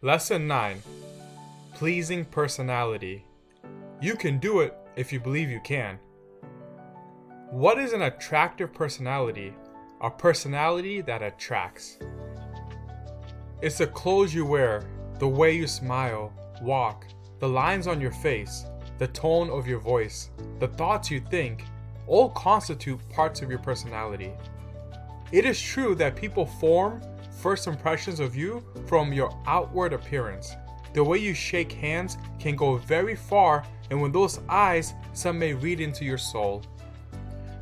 Lesson 9. Pleasing personality. You can do it if you believe you can. What is an attractive personality? A personality that attracts. It's the clothes you wear, the way you smile, walk, the lines on your face, the tone of your voice, the thoughts you think, all constitute parts of your personality. It is true that people form first impressions of you from your outward appearance. The way you shake hands can go very far, and with those eyes, some may read into your soul.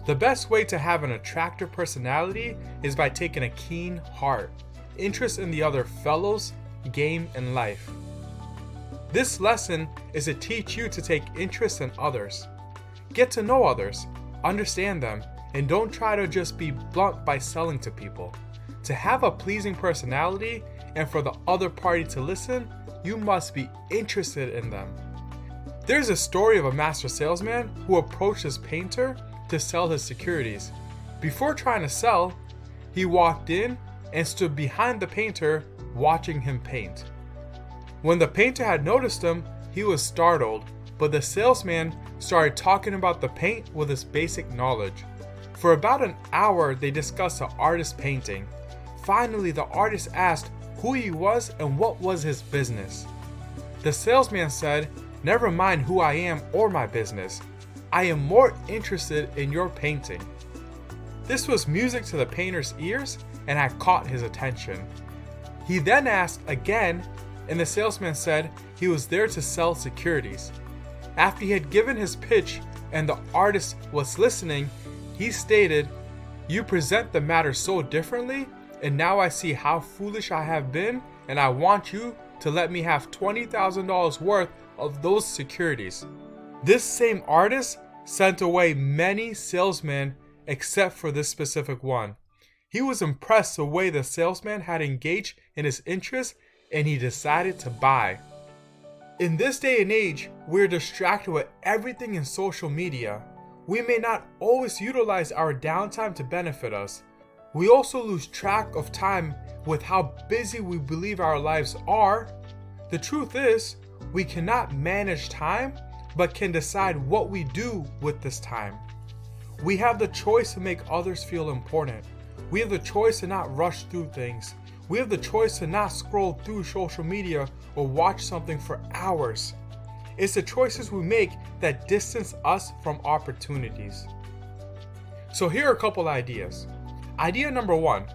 The best way to have an attractive personality is by taking a keen heart, interest in the other fellows, game, and life. This lesson is to teach you to take interest in others. Get to know others, understand them, and don't try to just be blunt by selling to people. To have a pleasing personality and for the other party to listen, you must be interested in them. There's a story of a master salesman who approached his painter to sell his securities. Before trying to sell, he walked in and stood behind the painter watching him paint. When the painter had noticed him, he was startled, but the salesman started talking about the paint with his basic knowledge. For about an hour, they discussed the artist's painting. Finally, the artist asked who he was and what was his business. The salesman said, "Never mind who I am or my business. I am more interested in your painting." This was music to the painter's ears and had caught his attention. He then asked again, and the salesman said he was there to sell securities. After he had given his pitch and the artist was listening, he stated, "You present the matter so differently, and now I see how foolish I have been, and I want you to let me have $20,000 worth of those securities." This same artist sent away many salesmen except for this specific one. He was impressed the way the salesman had engaged in his interest, and he decided to buy. In this day and age, we're distracted with everything in social media. We may not always utilize our downtime to benefit us. We also lose track of time with how busy we believe our lives are. The truth is, we cannot manage time, but can decide what we do with this time. We have the choice to make others feel important. We have the choice to not rush through things. We have the choice to not scroll through social media or watch something for hours. It's the choices we make that distance us from opportunities. So here are a couple ideas. Idea number 1.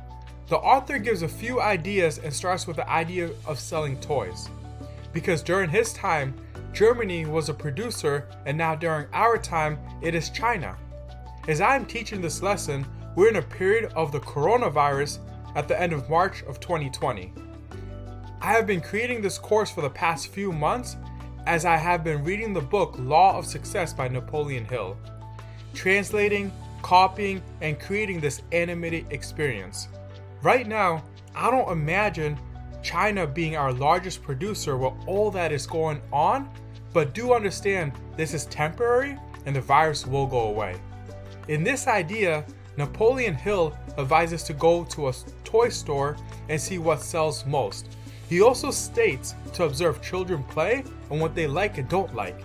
The author gives a few ideas and starts with the idea of selling toys. Because during his time, Germany was a producer, and now during our time, it is China. As I am teaching this lesson, we're in a period of the coronavirus at the end of March of 2020. I have been creating this course for the past few months as I have been reading the book Law of Success by Napoleon Hill, translating, copying, and creating this animated experience. Right now, I don't imagine China being our largest producer with all that is going on, but do understand this is temporary and the virus will go away. In this idea, Napoleon Hill advises to go to a toy store and see what sells most. He also states to observe children play and what they like and don't like.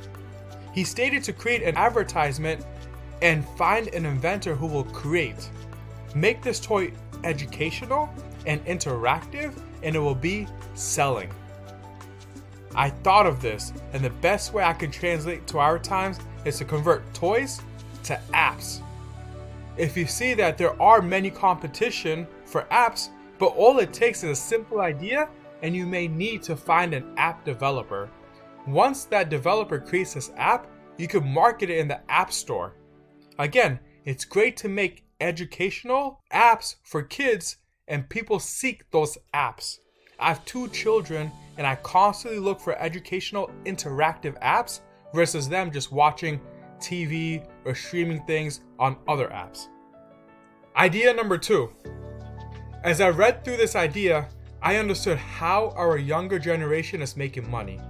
He stated to create an advertisement and find an inventor who will create. Make this toy educational and interactive, and it will be selling. I thought of this, and the best way I can translate to our times is to convert toys to apps. If you see that there are many competition for apps, but all it takes is a simple idea, and you may need to find an app developer. Once that developer creates this app, you can market it in the App Store. Again, it's great to make educational apps for kids, and people seek those apps. I have 2 children, and I constantly look for educational interactive apps versus them just watching TV or streaming things on other apps. Idea number 2. As I read through this idea, I understood how our younger generation is making money.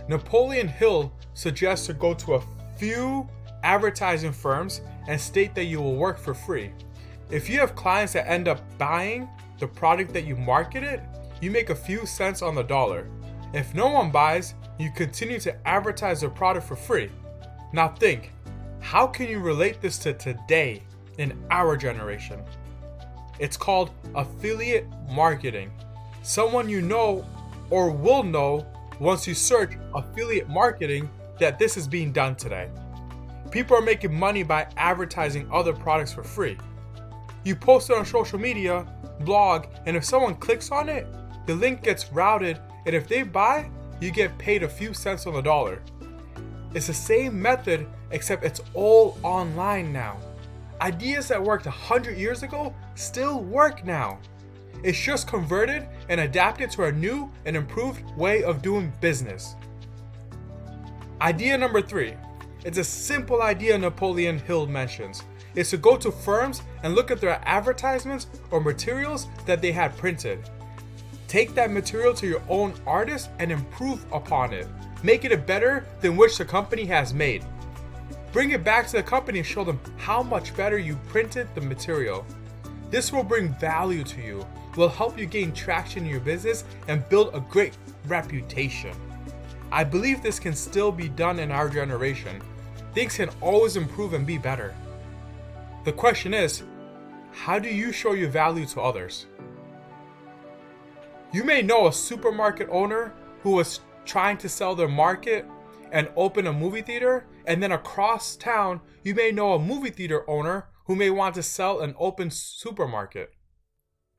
Napoleon Hill suggests to go to a few advertising firms and state that you will work for free. If you have clients that end up buying the product that you marketed, you make a few cents on the dollar. If no one buys, you continue to advertise their product for free. Now think, how can you relate this to today in our generation? It's called affiliate marketing. Someone you know or will know once you search affiliate marketing that this is being done today. People are making money by advertising other products for free. You post it on social media, blog, and if someone clicks on it, the link gets routed, and if they buy, you get paid a few cents on the dollar. It's the same method, except it's all online now. Ideas that worked 100 years ago still work now. It's just converted and adapted to a new and improved way of doing business. Idea number 3. It's a simple idea Napoleon Hill mentions. It's to go to firms and look at their advertisements or materials that they had printed. Take that material to your own artist and improve upon it. Make it better than which the company has made. Bring it back to the company and show them how much better you printed the material. This will bring value to you, will help you gain traction in your business and build a great reputation. I believe this can still be done in our generation. Things can always improve and be better. The question is, how do you show your value to others? You may know a supermarket owner who was trying to sell their market and open a movie theater, and then across town, you may know a movie theater owner who may want to sell an open supermarket.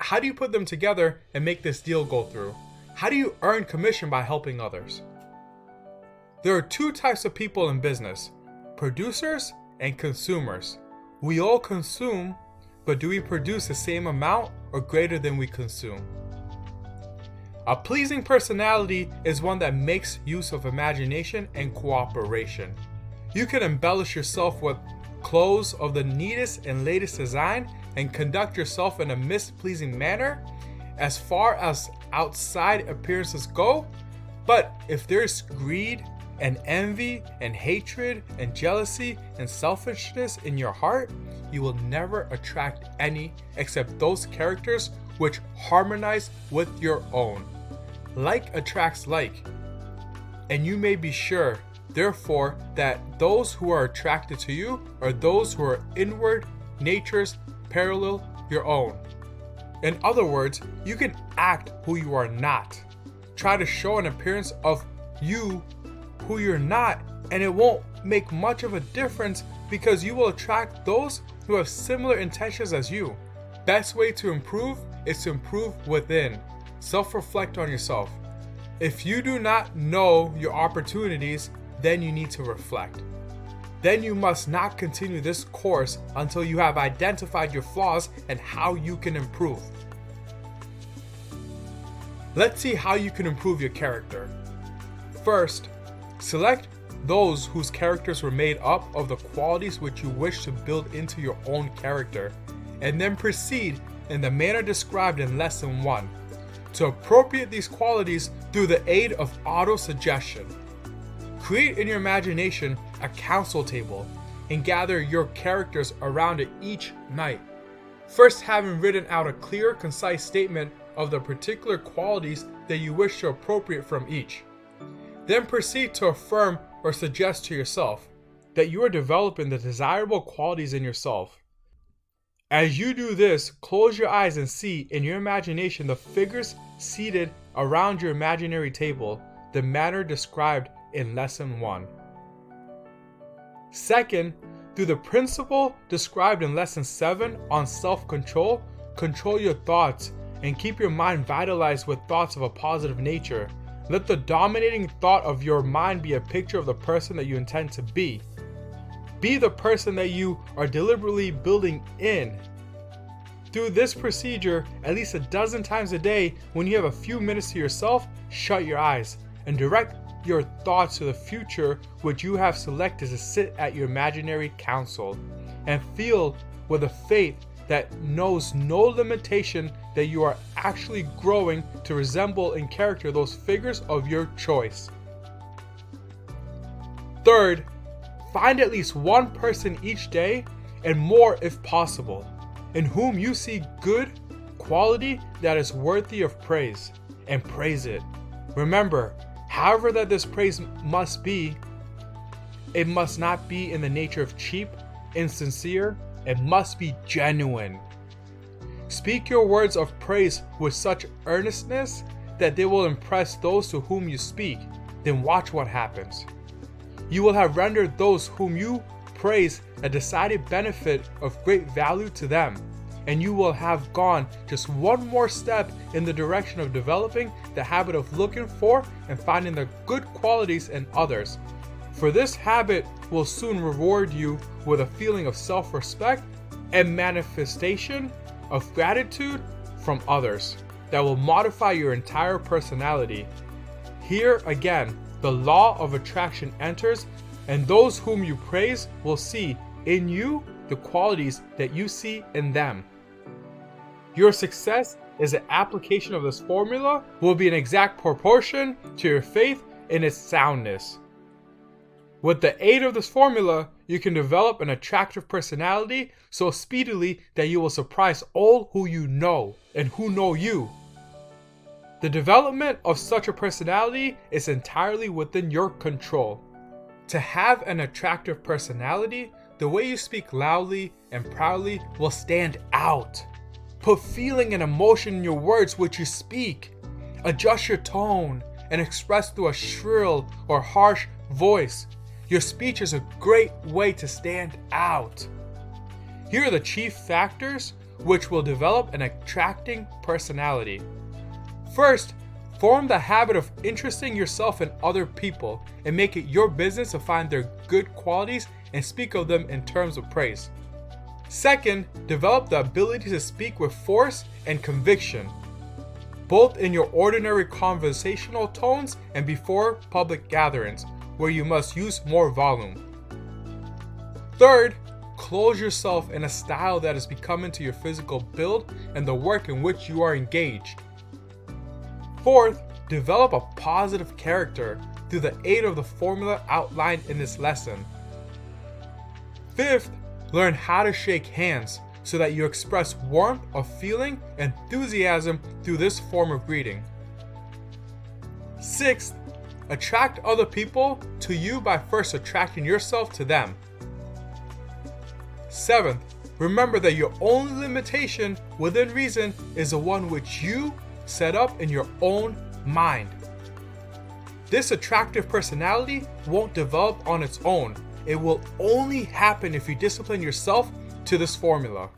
How do you put them together and make this deal go through? How do you earn commission by helping others? There are 2 types of people in business, producers and consumers. We all consume, but do we produce the same amount or greater than we consume? A pleasing personality is one that makes use of imagination and cooperation. You can embellish yourself with clothes of the neatest and latest design and conduct yourself in a mispleasing manner as far as outside appearances go, but if there's greed and envy and hatred and jealousy and selfishness in your heart, you will never attract any except those characters which harmonize with your own. Like attracts like, and you may be sure, therefore, that those who are attracted to you are those who are inward natures parallel your own. In other words, you can act who you are not. Try to show an appearance of you who you're not, and it won't make much of a difference because you will attract those who have similar intentions as you. Best way to improve is to improve within. Self-reflect on yourself. If you do not know your opportunities, then you need to reflect. Then you must not continue this course until you have identified your flaws and how you can improve. Let's see how you can improve your character. First, select those whose characters were made up of the qualities which you wish to build into your own character, and then proceed in the manner described in Lesson 1 to appropriate these qualities through the aid of auto-suggestion. Create in your imagination a council table and gather your characters around it each night. First, having written out a clear, concise statement of the particular qualities that you wish to appropriate from each. Then proceed to affirm or suggest to yourself that you are developing the desirable qualities in yourself. As you do this, close your eyes and see in your imagination the figures seated around your imaginary table, the manner described in Lesson 1. Second, through the principle described in Lesson 7 on self-control, control your thoughts and keep your mind vitalized with thoughts of a positive nature. Let the dominating thought of your mind be a picture of the person that you intend to be. Be the person that you are deliberately building in. Through this procedure, at least a dozen times a day, when you have a few minutes to yourself, shut your eyes and direct your thoughts to the future which you have selected to sit at your imaginary council, and feel with a faith that knows no limitation that you are actually growing to resemble in character those figures of your choice. Third, find at least one person each day, and more if possible, in whom you see good quality that is worthy of praise, and praise it. Remember, however that this praise must be, it must not be in the nature of cheap, insincere. It must be genuine. Speak your words of praise with such earnestness that they will impress those to whom you speak. Then watch what happens. You will have rendered those whom you praise a decided benefit of great value to them, and you will have gone just one more step in the direction of developing the habit of looking for and finding the good qualities in others. For this habit will soon reward you with a feeling of self-respect and manifestation of gratitude from others that will modify your entire personality. Here again, the law of attraction enters, and those whom you praise will see in you the qualities that you see in them. Your success is an application of this formula will be in exact proportion to your faith in its soundness. With the aid of this formula, you can develop an attractive personality so speedily that you will surprise all who you know and who know you. The development of such a personality is entirely within your control. To have an attractive personality, the way you speak loudly and proudly will stand out. Put feeling and emotion in your words which you speak. Adjust your tone and express through a shrill or harsh voice. Your speech is a great way to stand out. Here are the chief factors which will develop an attracting personality. First, form the habit of interesting yourself in other people and make it your business to find their good qualities and speak of them in terms of praise. Second, develop the ability to speak with force and conviction, both in your ordinary conversational tones and before public gatherings, where you must use more volume. Third, clothe yourself in a style that is becoming to your physical build and the work in which you are engaged. Fourth, develop a positive character through the aid of the formula outlined in this lesson. Fifth, learn how to shake hands so that you express warmth of feeling and enthusiasm through this form of greeting. Sixth, attract other people to you by first attracting yourself to them. Seventh, remember that your only limitation within reason is the one which you set up in your own mind. This attractive personality won't develop on its own. It will only happen if you discipline yourself to this formula.